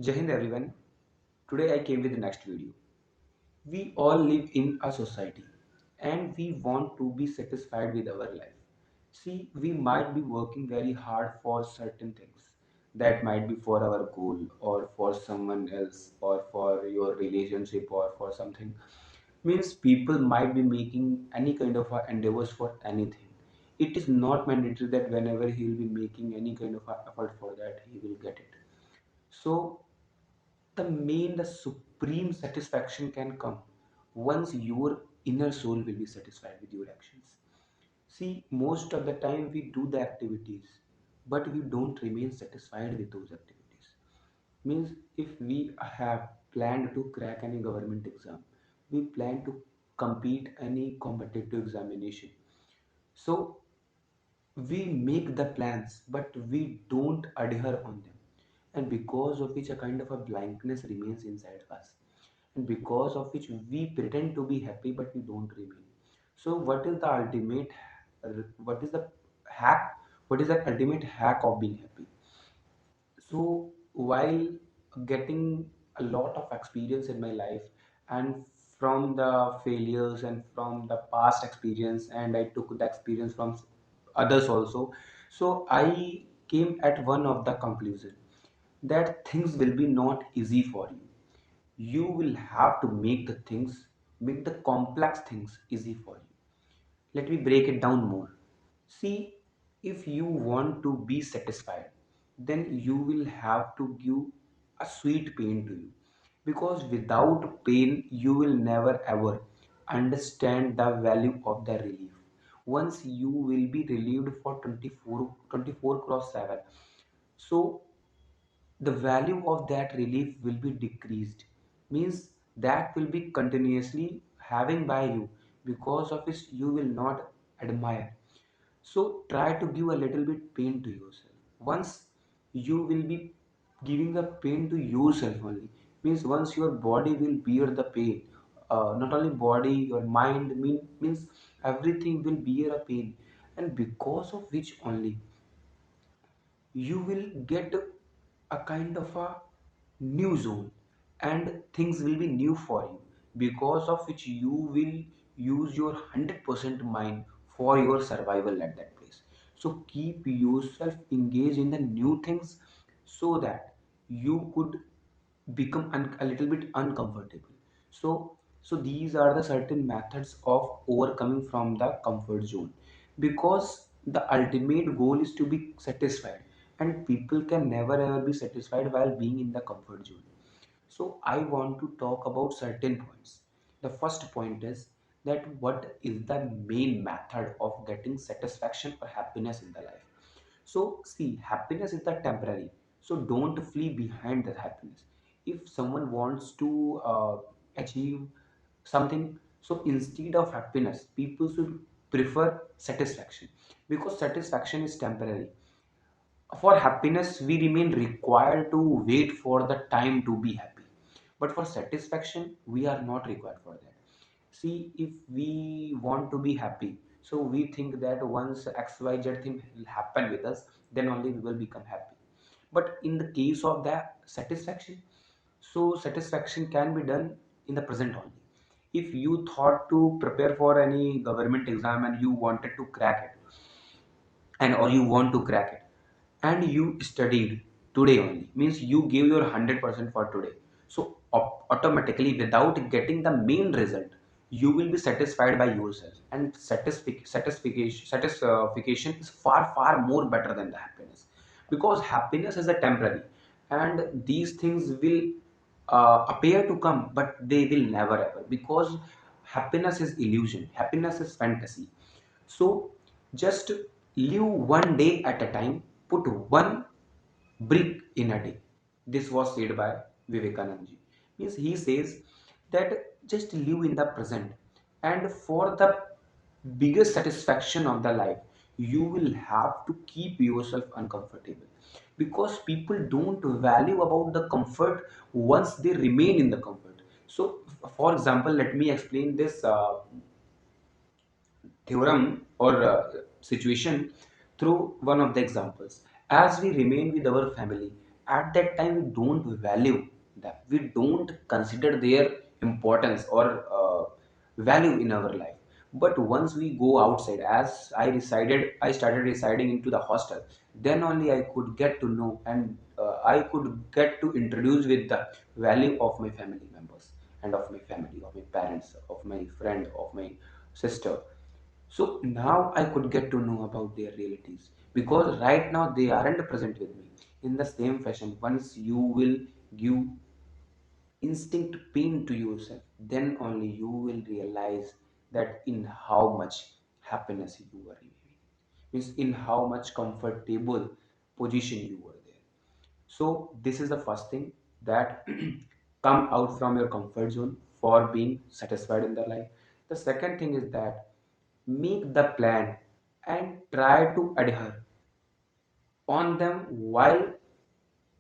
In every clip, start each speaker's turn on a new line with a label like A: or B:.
A: Jai Hind everyone. Today I came with the next video. We all live in a society and we want to be satisfied with our life. See, we might be working very hard for certain things. That might be for our goal or for someone else or for your relationship or for something. Means people might be making any kind of endeavors for anything. It is not mandatory that whenever he will be making any kind of effort for that, he will get it. So the supreme satisfaction can come once your inner soul will be satisfied with your actions. See, most of the time we do the activities, but we don't remain satisfied with those activities. Means if we have planned to crack any government exam, we plan to compete any competitive examination. So we make the plans but we don't adhere on them, and because of which a kind of a blankness remains inside us, and because of which we pretend to be happy but we don't remain. So what is the ultimate what is the hack, what is the ultimate hack of being happy? So while getting a lot of experience in my life, and from the failures and from the past experience, and I took the experience from others also, so I came at one of the conclusion that things will be not easy for you. You will have to make the complex things easy for you. Let me break it down more. See, if you want to be satisfied, then you will have to give a sweet pain to you. Because without pain, you will never ever understand the value of the relief. Once you will be relieved for 24 cross 7, so the value of that relief will be decreased. Means that will be continuously having by you, because of which you will not admire. So try to give a little bit pain to yourself. Once you will be giving the pain to yourself only, means once your body will bear the pain, not only body, your mind means everything will bear a pain, and because of which only you will get a kind of a new zone, and things will be new for you, because of which you will use your 100% mind for your survival at that place. So keep yourself engaged in the new things, so that you could become a little bit uncomfortable. So these are the certain methods of overcoming from the comfort zone, because the ultimate goal is to be satisfied, and people can never ever be satisfied while being in the comfort zone. So I want to talk about certain points. The first point is that what is the main method of getting satisfaction or happiness in the life. So see, happiness is the temporary. So don't flee behind that happiness. If someone wants to achieve something, so instead of happiness, people should prefer satisfaction, because satisfaction is temporary. For happiness, we remain required to wait for the time to be happy. But for satisfaction, we are not required for that. See, if we want to be happy, so we think that once XYZ thing will happen with us, then only we will become happy. But in the case of the satisfaction, so satisfaction can be done in the present only. If you thought to prepare for any government exam and you wanted to crack it, and or you want to crack it, and you studied today only, means you gave your 100% for today, so automatically without getting the main result, you will be satisfied by yourself, and satisfaction is far more better than the happiness, because happiness is a temporary, and these things will appear to come, but they will never ever, because happiness is illusion, happiness is fantasy. So just live one day at a time, put one brick in a day. This was said by Vivekananda ji. Means he says that just live in the present, and for the biggest satisfaction of the life, you will have to keep yourself uncomfortable, because people don't value about the comfort once they remain in the comfort. So, for example, let me explain this theorem or situation through one of the examples. As we remain with our family at that time we don't value them, we don't consider their importance or value in our life. But once we go outside, as I started residing into the hostel, then only I could get to know, and I could get to introduce with the value of my family members, and of my family, of my parents, of my friend, of my sister. So now I could get to know about their realities, because right now they aren't present with me. In the same fashion, once you will give instinct pain to yourself, then only you will realize that in how much happiness you were living, means in how much comfortable position you were there. So this is the first thing, that come out from your comfort zone for being satisfied in the life. The second thing is that make the plan and try to adhere on them, while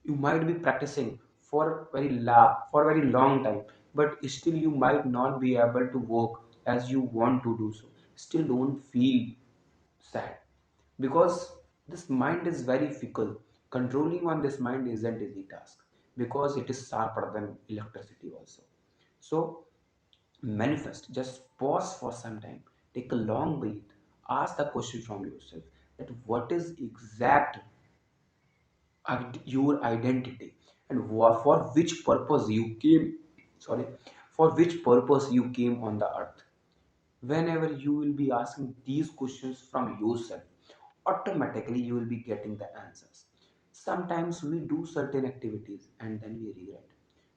A: you might be practicing for very long time, but still you might not be able to work as you want to do so. Still don't feel sad, because this mind is very fickle. Controlling on this mind isn't easy task, because it is sharper than electricity also. So manifest, just pause for some time, take a long breath, ask the question from yourself, that what is exact your identity, and for which purpose you came, sorry, for which purpose you came on the earth. Whenever you will be asking these questions from yourself, automatically you will be getting the answers. Sometimes we do certain activities and then we regret.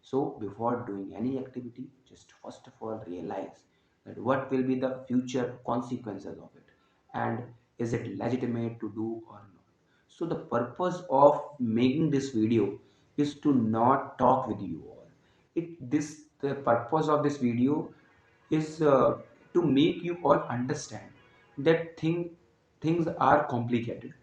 A: So before doing any activity, just first of all realize that what will be the future consequences of it, and is it legitimate to do or not. So the purpose of making this video is to not talk with you all. The purpose of this video is to make you all understand that things are complicated,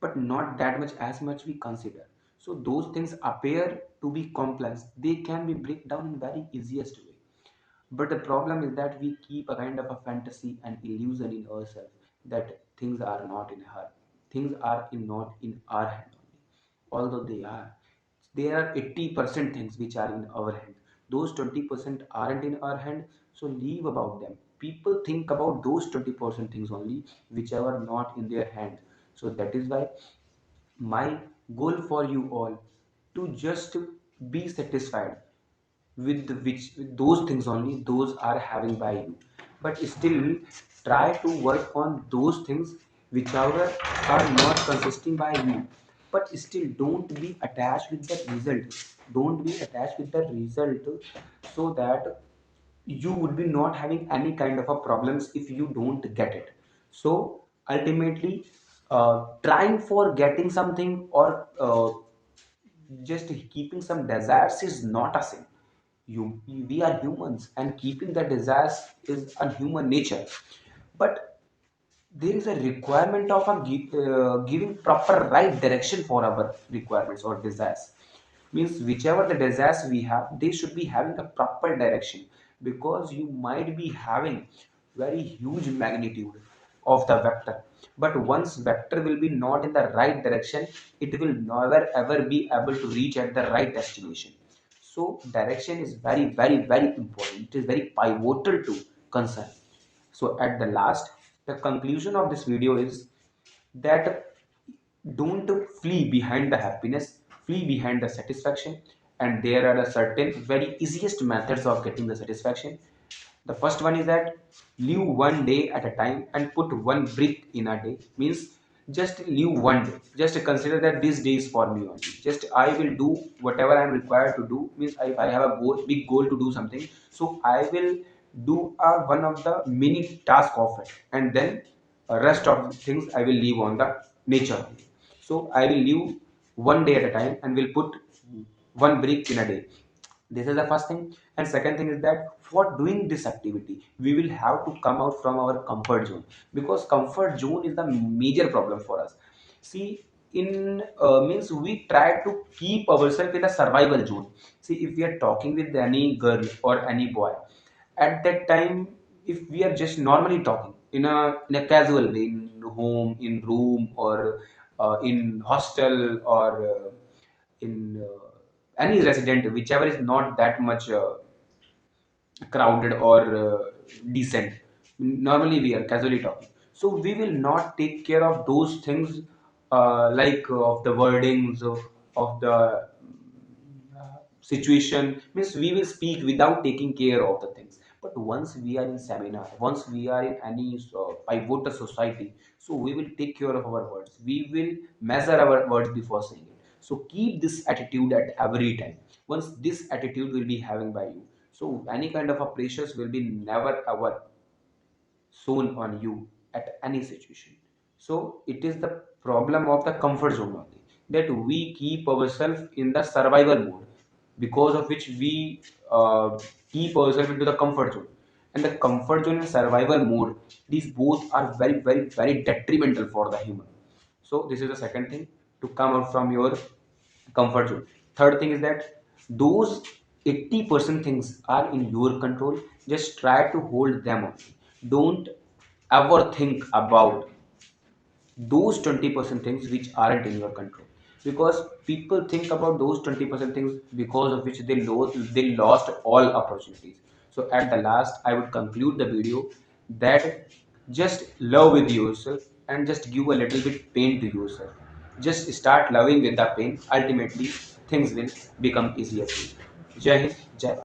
A: but not that much as much we consider. So those things appear to be complex, they can be break down in very easiest way. But the problem is that we keep a kind of a fantasy and illusion in ourselves that things are not in her, things are not in our hand only, although they are. There are 80% things which are in our hand. Those 20% aren't in our hand, so leave about them. People think about those 20% things only, which are not in their hand. So that is why my goal for you all to just be satisfied with with those things only those are having by you, but still try to work on those things which are not consisting by you. But still don't be attached with the result, don't be attached with the result, so that you would be not having any kind of a problems if you don't get it. So ultimately, trying for getting something, or just keeping some desires is not a sin. We are humans, and keeping the desires is a human nature. But there is a requirement of giving proper right direction for our requirements or desires. Means whichever the desires we have, they should be having a proper direction, because you might be having very huge magnitude of the vector, but once vector will be not in the right direction, it will never ever be able to reach at the right destination. So direction is very very very important, it is very pivotal to concern. So at the last, the conclusion of this video is that don't flee behind the happiness, flee behind the satisfaction. And there are a certain very easiest methods of getting the satisfaction. The first one is that live one day at a time and put one brick in a day. Means just live one day. Just consider that this day is for me only. Just I will do whatever I am required to do. Means if I have a goal, big goal to do something, so I will do one of the mini task of it, and then rest of the things I will leave on the nature. So I will live one day at a time and will put one brick in a day. This is the first thing. And second thing is that for doing this activity, we will have to come out from our comfort zone, because comfort zone is the major problem for us. See, in means we try to keep ourselves in a survival zone. See, if we are talking with any girl or any boy, at that time, if we are just normally talking in a casual way, in home, in room, or in hostel, or in any resident, whichever is not that much crowded or decent. Normally, we are casually talking. So we will not take care of those things, of the wordings of the situation. Means we will speak without taking care of the things. But once we are in seminar, once we are in any pivotal society, so we will take care of our words. We will measure our words before saying it. So keep this attitude at every time. Once this attitude will be having by you, so any kind of a pressures will be never ever shown on you at any situation. So it is the problem of the comfort zone only, that we keep ourselves in the survival mode, because of which we keep ourselves into the comfort zone. And the comfort zone and survival mode, these both are very, very, very detrimental for the human. So this is the second thing, to come out from your comfort zone. Third thing is that those 80% things are in your control. Just try to hold them on. Don't ever think about those 20% things which aren't in your control, because people think about those 20% things, because of which they lost all opportunities. So at the last, I would conclude the video that just love with yourself and just give a little bit pain to yourself. Just start loving with the pain. Ultimately things will become easier for you. Jai Hind, Jai Bharat.